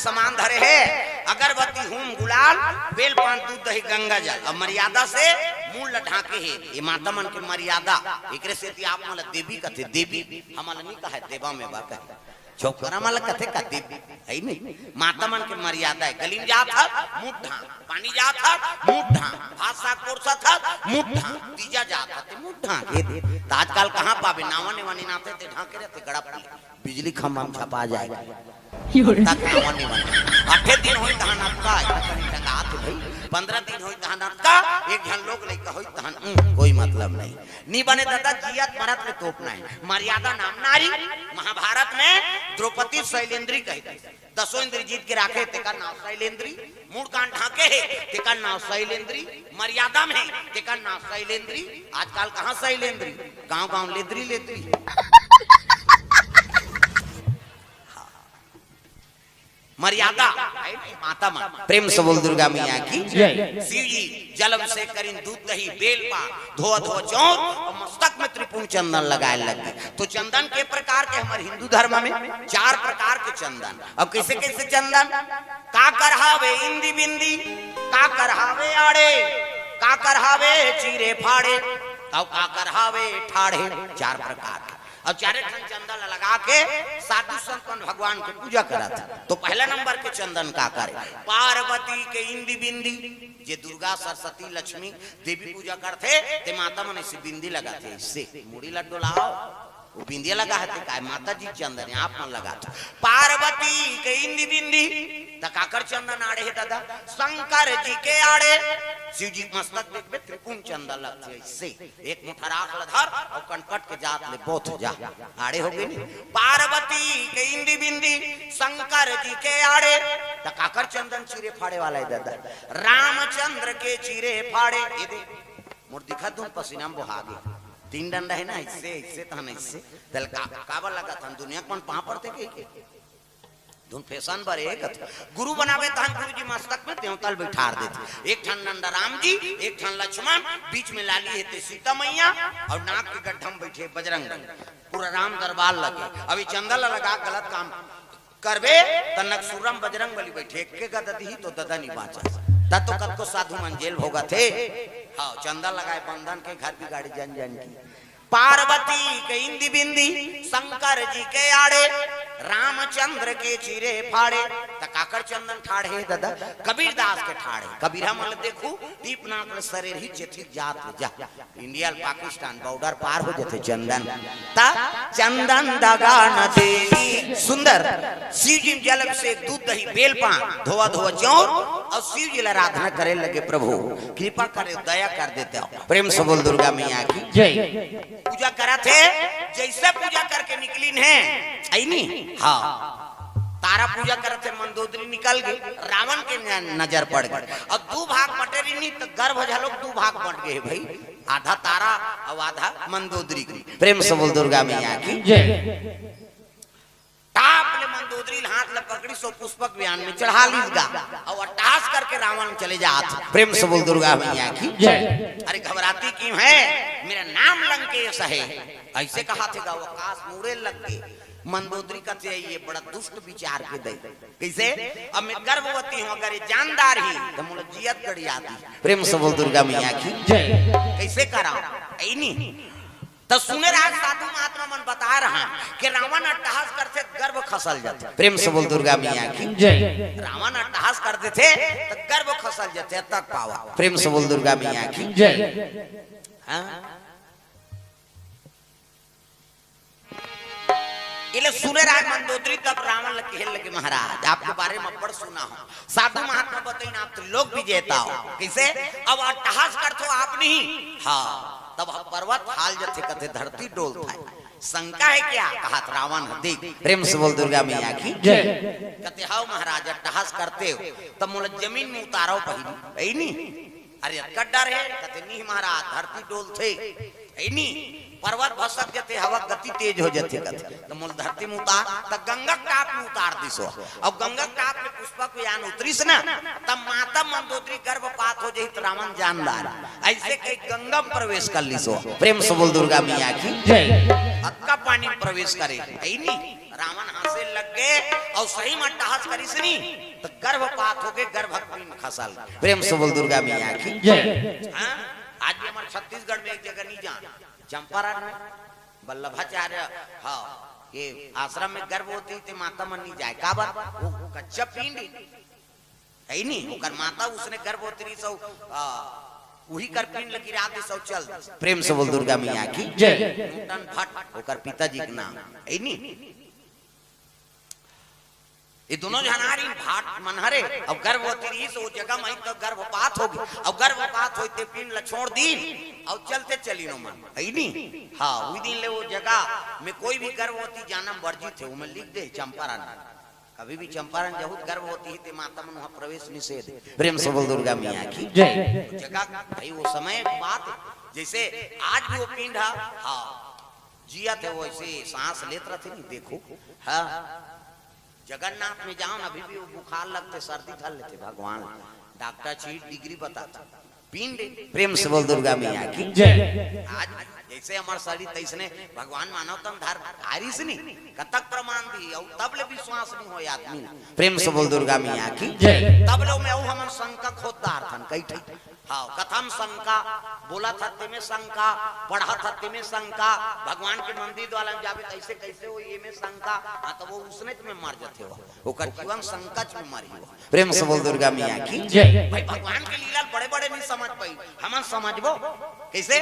सामान धरे है, अगरबत्ती होम गुलाल बेल पान दूध दही गंगा जल और मर्यादा से मूल ढाके है। ये माता मन की मर्यादा एकरे से आप मला देवी कथे देवी हमला नहीं कहे देवा में बा कहे चौकरा मला कथे का देवी है नहीं। माता मन की मर्यादा है। गलीम जात था मुठा पानी जात था मुठा भाषा कोर्सा था मुठा तीजा जात था मुठा ये आजकल कहां पावे नावा ने वानी नाते ते ढाके रहते गड़ा बिजली खंभा में छपा जाएगा तक नावा ने वानी 8 दिन होई तहन आपका टंगात भाई 15 दिन होई तहन आपका एक जन लोग लेके होई तहन कोई मतलब नहीं बने दादा जियत मरत में तोपना है। मर्यादा नाम नारी महाभारत में द्रौपदी शैलेंद्री कहते दसों इंद्र जीत के राखे तेका नाम शैलेंद्री मूड कान ढाके है तेका नाम शैलेंद्री मर्यादा में तेका नाम शैलेंद्री। आजकल कहां शैलेंद्री गांव गांव लेद्री लेद्री मर्यादा माता मां प्रेम से बोल दुर्गा मैया की शिव जी जलम से करीन दूध दही बेल पा धो धो चौर और मस्तक में त्रिपुण चंदन लगाए लगे। तो चंदन के प्रकार के हमारे हिंदू धर्म में 4 प्रकार के चंदन। अब कैसे कैसे चंदन का करहावे इंदी बिंदी का करहावे आड़े का करहावे चीरे फाड़े का करहावे ठाड़े 4 प्रकार के। और 4 ठन चंदन लगा के साधु संतन भगवान की पूजा करा था। तो पहला नंबर के चंदन का करे पार्वती के इंदी बिंदी जे दुर्गा सरस्वती लक्ष्मी देवी पूजा करते ते माता मन से बिंदी लगाते इससे मुड़ी लड्डू लाओ वो बिंदिया लगा है काय माता जी चंदन आप मन लगा था। पार्वती के इंदी बिंदी तकाकर चंदन आड़े है दादा शंकर जी के आड़े शिव जी मस्तक में त्रिपुण चंदन लगते इससे एक मुठा राख धर और कनकट के जात ले बोथ जा आड़े हो गए। पार्वती के इंदी बिंदी शंकर जी के आड़े तकाकर चंदन चीरे फाड़े वाला है दादा रामचंद्र के चीरे फाड़े ये दे मोर दिखा दूं पसीना बहागे 3 डंडा है ना इससे इससे तहन इससे दल काबल लगा था दुनिया कौन पहां पड़ते के धुन फैशन पर एक गुरु बनावे तहन गुरु जी मस्तक में त्योतल बैठार देते एक ठन नंदा राम जी एक ठन लक्ष्मण बीच में लाली है सीता मैया और नाक के गड्ढम बैठे बजरंग पूरा राम दरबार लगे। अभी चंदन लगा गलत काम करबे तनक सुरम बजरंग बली बैठे के गददी तो ददा नहीं बाचा तब तो कद को साधु मंजेल भोगा थे। हाँ चंदन लगाए बंधन के घर की गाड़ी जन जन की। पार्वती के इंदी बिंदी शंकर जी के आड़े रामचंद्र के चीरे फाड़े तकाकर चंदन ठाड़े दादा कबीर दास के ठाड़े कबीरा मन देखू दीपनाथ शरीर ही जेथी जात जा इंडिया पाकिस्तान बॉर्डर पार हो जाते चंदन ता चंदन दगा न देवी सुंदर शिव जी जल से दूध दही बेल पान धोआ धोआ चौर और शिव जी आराधना करे लगे प्रभु कृपा करे दया कर देते हो। प्रेम से बोल दुर्गा मैया की जय। पूजा करा थे जैसे पूजा करके निकली है ऐनी हाँ तारा पूजा करते मंदोदरी निकल गई रावण के नजर पड़ गई और 2 भाग बटेरी नहीं तो गर्भ झलोक 2 भाग बट गए भाई आधा तारा और आधा मंदोदरी की। प्रेम से बोल दुर्गा मैया की जय। टाप ले मंदोदरी हाथ ले पकड़ी सो पुष्पक बयान में चढ़ा लीगा और अट्टहास करके रावण चले जात। प्रेम से बोल दुर्गा मैया की जय। अरे घबराती क्यों है मेरा नाम लंकेश है ऐसे कहा थे वो आकाश मुरे लग गए मंदोदरी का ये बड़ा दुष्ट विचार के दे कैसे अब मैं गर्भवती हूँ अगर ये जानदार ही तो मुझे जियत गड़ी आती। प्रेम से बोल दुर्गा मैया की जय। कैसे करा ऐनी तो सुने राज साधु महात्मा मन बता रहा कि रावण अट्टहास करते गर्भ खसल जाते। प्रेम से बोल दुर्गा मैया की जय। रावण अट्टहास करते थे तो गर्भ खसल जाते तक पावा। प्रेम से बोल दुर्गा मैया की जय। इले सुने राज मंदोदरी तब रावण खेल लगे महाराज आपके बारे में पढ़ सुना हो साधु महात्मा बताइए आप तो लोग विजेता हो कैसे अब अट्टहास करते हो आप नहीं हाँ तब पर्वत हाल जथे कथे धरती डोल था शंका है क्या कहा रावण देख। प्रेम से बोल दुर्गा मैया की जय। कहते हाउ महाराज अट्टहास करते हो तब मोला जमीन में उतारो पहली नहीं अरे कड्डर है कहते नहीं महाराज धरती डोल थे नहीं पर्वत भसक जाते हवा गति तेज हो जाते कहते तो मूल धरती में उतार तब गंगा टाप में उतार दिसो अब गंगा टाप में पुष्पक यान उतरीस ना तब माता मंदोदरी गर्भपात हो जाए तो रावण जानदार ऐसे कई गंगा में प्रवेश कर लिसो। प्रेम से बोल दुर्गा मैया की जय। अक्का पानी में प्रवेश करे नहीं रावण हंसे लग गए और सही में टहस करिस नी तो गर्भपात हो गए, गर्भपिंड खसल। प्रेम से बोल दुर्गा मैया की जय। हाँ आज भी हमारे छत्तीसगढ़ में एक जगह नहीं जान, चंपारण में वल्लभाचार्य हाँ ये आश्रम में गर्भ होती थी माता मन नहीं जाए का बात वो कच्चा पिंड है नहीं ओकर माता उसने गर्भ होती सौ वही कर पिंड लगी रात सौ चल। प्रेम से बोल दुर्गा मैया की जय। टन फट ओकर पिताजी के नाम है नहीं ये दोनों जनारी भाट मनहरे और गर्भवती रही तो जगह में तो गर्भपात होगी और गर्भपात होते पिंड ल छोड़ दी और चलते चली नो मन है नहीं हाँ वही दिन ले वो जगह में कोई भी गर्भवती जानम वर्जित है वो में लिख दे चंपारण कभी भी चंपारण जब गर्भवती है माता मन वहां प्रवेश निषेध। प्रेम से बोल दुर्गा मैया की जय। जगह भाई वो समय बात जैसे आज भी वो पिंड हाँ जिया थे वो ऐसे सांस लेते रहते नहीं देखो हाँ जगन्नाथ में जाओ ना अभी भी वो बुखार लगते सर्दी थल लेते भगवान डॉक्टर चीट डिग्री बताता पिंड। प्रेम से बोल दुर्गा मैया की जय। आज जैसे हमारे शरीर तैसने भगवान मानव तम धर हारिस नहीं कतक प्रमाण दी और तब ले विश्वास नहीं हो आदमी। प्रेम से बोल दुर्गा मैया की जय। तब लो मैं हम शंका खोदार थन कई ठी हाँ कथम शंका बोला था ते में शंका पढ़ा था ते में शंका भगवान के मंदिर द्वारा जावे कैसे कैसे हो ये में शंका हाँ तो वो उसने तुम्हें मार जाते हो वो कर जीवन शंका में मारी हो। प्रेम से बोल दुर्गा मैया की जय। भाई भगवान के लीला बड़े बड़े नहीं समझ पाई हम समझबो कैसे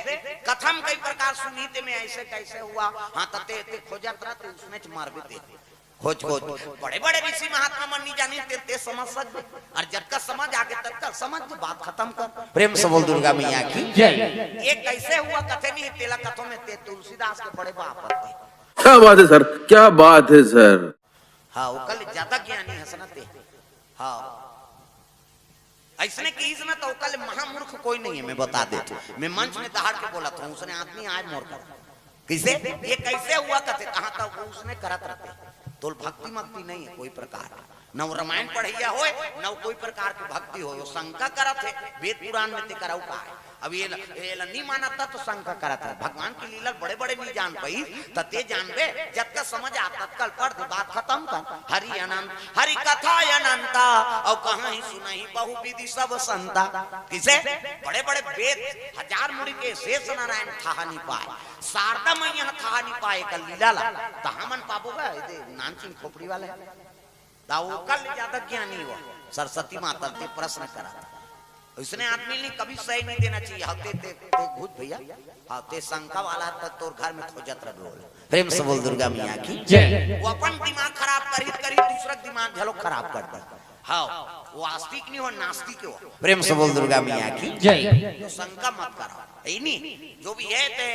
कथम कई प्रकार सुनीते में ऐसे कैसे हुआ हाँ तते खोजत रहते उसने मार भी खोज खोज बड़े बड़े ऋषि महात्मा मन नहीं जाने ते समझ सकते और जब का समझ आगे तब का समझ बात खत्म कर। प्रेम से बोल दुर्गा मैया की जय। ये कैसे हुआ कथे नहीं तेला कथों में ते तुलसीदास के बड़े बाप थे। क्या बात है सर, क्या बात है सर। हाँ वो कल ज्यादा ज्ञानी हंसना थे हाँ ऐसने की इसमें तो कल महामूर्ख कोई नहीं है मैं बता देता मैं मंच में दहाड़ के बोला था उसने आदमी आज मोड़ कर कैसे ये कैसे हुआ कथे कहाँ था वो उसने करत रहते तो भक्ति मक्ति नहीं है कोई प्रकार न रामायण पढ़िया हो न कोई प्रकार की भक्ति हो शंका करत है वेद पुराण में ते कराऊ का है अब ये नहीं मानता तो शंका करत है भगवान की लीला बड़े बड़े नहीं जान पाई तते जानबे जब तक समझ आता तत्काल पढ़ दे बात खत्म कर। हरि अनंत हरि कथा अनंता और कहां ही सुनहि बहु विधि सब संता किसे बड़े बड़े वेद हजार मुनि के शेष नारायण था नहीं पाए शारदा मैया था नहीं पाए कल लीला ला तो हमन पाबोगा ये नानचिन खोपड़ी वाले दाऊ कल ज्यादा ज्ञानी हुआ सरस्वती माता से प्रश्न करा उसने आदमी ने कभी सही नहीं देना चाहिए हते ते भूत भैया हते शंका वाला तक तोर घर में खोजत रहो। प्रेम से बोल दुर्गा मैया की जय। वो अपन दिमाग खराब करी दूसरा दिमाग झलो खराब करता हाँ वो आस्तिक नहीं हो नास्तिक हो। प्रेम से बोल दुर्गा मैया की जय। तो शंका मत करो है नहीं जो भी है ते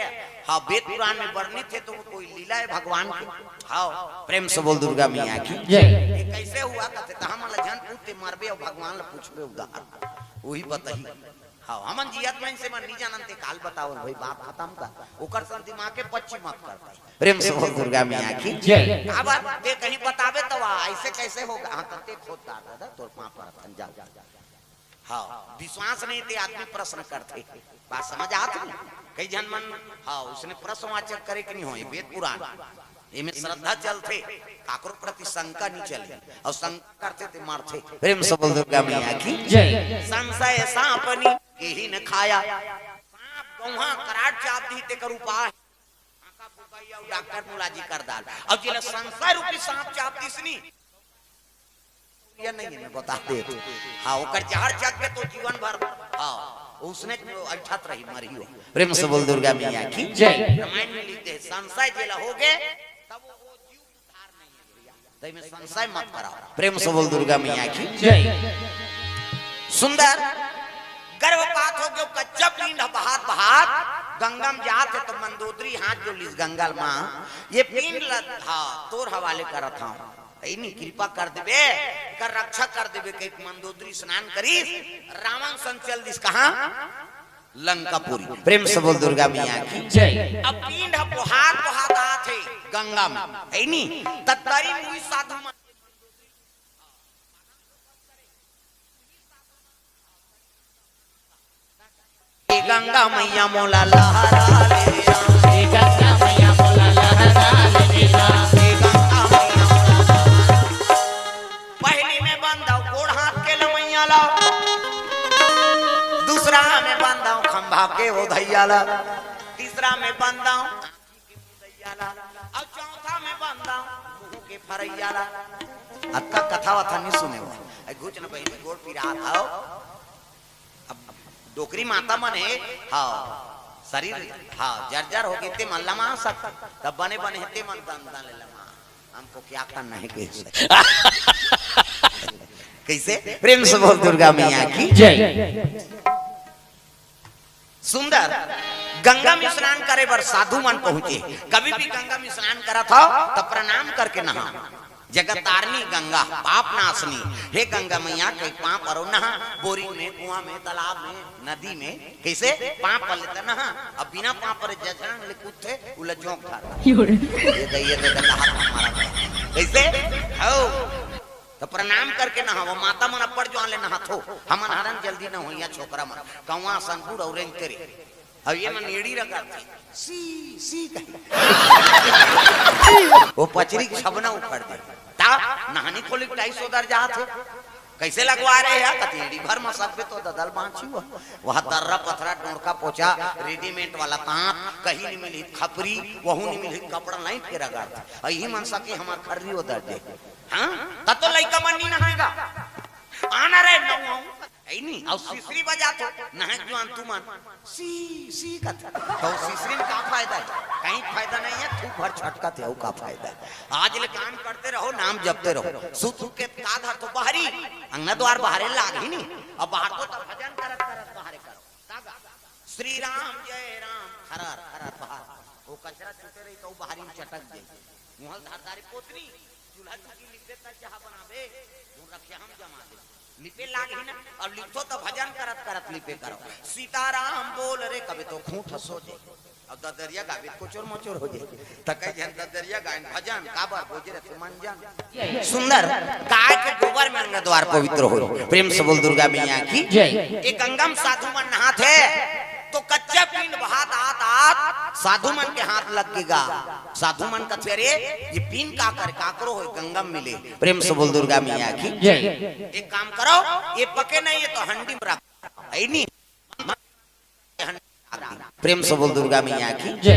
हाँ वेद पुराण में वर्णित है तो कोई लीला है भगवान की हाँ। प्रेम से बोल दुर्गा मैया की जय। कैसे हुआ कहते तो हम जन पूछते मरबे और भगवान ला पूछबे उदाहरण वही बताई हाँ हमन जियत में से मन नहीं जानते काल बताओ भाई बात खत्म कर ओकर सन दिमाग के पच्ची मत करता। प्रेम से बोल दुर्गा मैया की जय। का बात ते कहीं बतावे तो ऐसे कैसे होगा हां तते खोदता दादा तोर पाप पर जा हाँ विश्वास नहीं थे आदमी प्रश्न करते बात समझ आती कई जन मन हाँ उसने प्रश्नवाचक करे कि नहीं हो वेद पुराण इनमें श्रद्धा चलते काकरो प्रति शंका नहीं चले और शंका करते थे मारते। प्रेम से बोल दुर्गा मैया की जय। संशय सांपनी यही न खाया सांप गौहा कराट चाप दी ते कर उपाय आका पुकाई और डॉक्टर मुलाजी कर डाल अब जिला संशय रूपी सांप चाप दिसनी या नहीं मैं बता दे हाँ ओकर जहर जग के तो जीवन भर हाँ उसने अर्थात रही मरी हो। प्रेम से बोल दुर्गा मैया की जय। रामायण में लिखते हैं संशय जेला हो गए तब वो जीव उद्धार नहीं है भैया तो में संशय मत कराओ। प्रेम से बोल दुर्गा मैया की जय। सुंदर गर्भपात हो गयो कच्चा पिंड बहात बहात गंगा में जात है तो मंदोदरी हाथ जो लिस गंगा मां ये पिंड हाँ तोर हवाले करत हूं नहीं कृपा कर देवे कर रक्षा कर देवे के मंदोदरी स्नान करी रावण संचल दिस कहां लंकापुरी। प्रेम से बोल दुर्गा मैया की जय। अब पिंड पोहार पोहाता थे गंगा में है नी तत्तरी मुई साधु गंगा मैया मोला लहरा ले गंगा मैया मोला लहरा ले गंगा मैया के वो धैयाला, तीसरा में बंदा अब चौथा में बंदा मुंह के फरैयाला। अक्का कथा वथा नहीं सुने वो घुच न बहनी गोड़ पिरा था। अब डोकरी माता मने हाँ शरीर हाँ जर्जर हो गए मन लमा सकता तब बने बने ते मन दंदा ले लमा हमको क्या करना है कैसे कैसे प्रेम से बोल दुर्गा मैया की जय। सुंदर गंगा में स्नान करे बर साधु मन पहुंचे। कभी भी गंगा में स्नान करा था तब प्रणाम करके नहा। जगतारनी गंगा पाप नाशनी, हे गंगा मैया के पाप परो नहा। बोरी में कुआं में तालाब में नदी में कैसे पाप पर लेता नहा। अब बिना पाप पर जजन ले कूदते उला जोंक था ये तो गंगा हाथ मारा कैसे हो तो प्रणाम करके नहा। वो माता मन अपर जो आले नहा थो हमन हरन जल्दी न होइया छोकरा मन कौवा संकुड़ औरेंग करे। अब ये मन एड़ी रगड़ती सी सी कही वो पचरी छबना उखड़ दे ता नहानी खोली टाई सोदर जा थे कैसे लगवा रहे हैं कतेड़ी भर में सब पे तो ददल बांची हुआ वह दर्रा पथरा डोरका पोछा रेडीमेड वाला तांत कहीं नहीं मिली खपरी वहू नहीं मिली कपड़ा नहीं के रगड़ यही मन सके हमार खर्री उधर दे। हाँ तब तो लइका मन नहीं नहाएगा आना रे नौ ऐ नहीं और सीसरी बजा तो नहा जवान तू मन सी सी का तो सीसरी में का फायदा है कहीं फायदा नहीं है तू भर छटका थे का फायदा है। आज ले काम करते रहो नाम जपते रहो सुत के का धर तो बाहरी अंगना द्वार बाहर लाग ही नहीं अब बाहर तो भजन करत करत बाहर करो कागा श्री राम जय राम हरर हरर बाहर वो कचरा छूटे रही तो बाहरी में चटक दे मुहल धारदारी पोतनी चूल्हा छकी लिखते त चाह बनावे वो रखे हम जमा दे लिपे लागे ना अब लिखो तो भजन करत करत लिपे करो सीताराम बोल रे कभी तो खूंट हसो जे अब ददरिया गावे कोचोर मोचोर हो जे तकई जन ददरिया गायन भजन काबर बोजे रे तू मन जान। सुंदर गाय के गोबर में अंगना द्वार पवित्र हो प्रेम से बोल दुर्गा मैया की जय। एक गंगम साधु मन नहाते तो कच्चा पिंड भात आत आत साधु मन के हाथ लगेगा। साधु मन का थे ये पिन का कर काकरो हो गंगम मिले प्रेम से बोल दुर्गा मैया की जय। एक काम करो ये पके नहीं ये तो हंडी में रख नहीं प्रेम से बोल दुर्गा मैया की जय।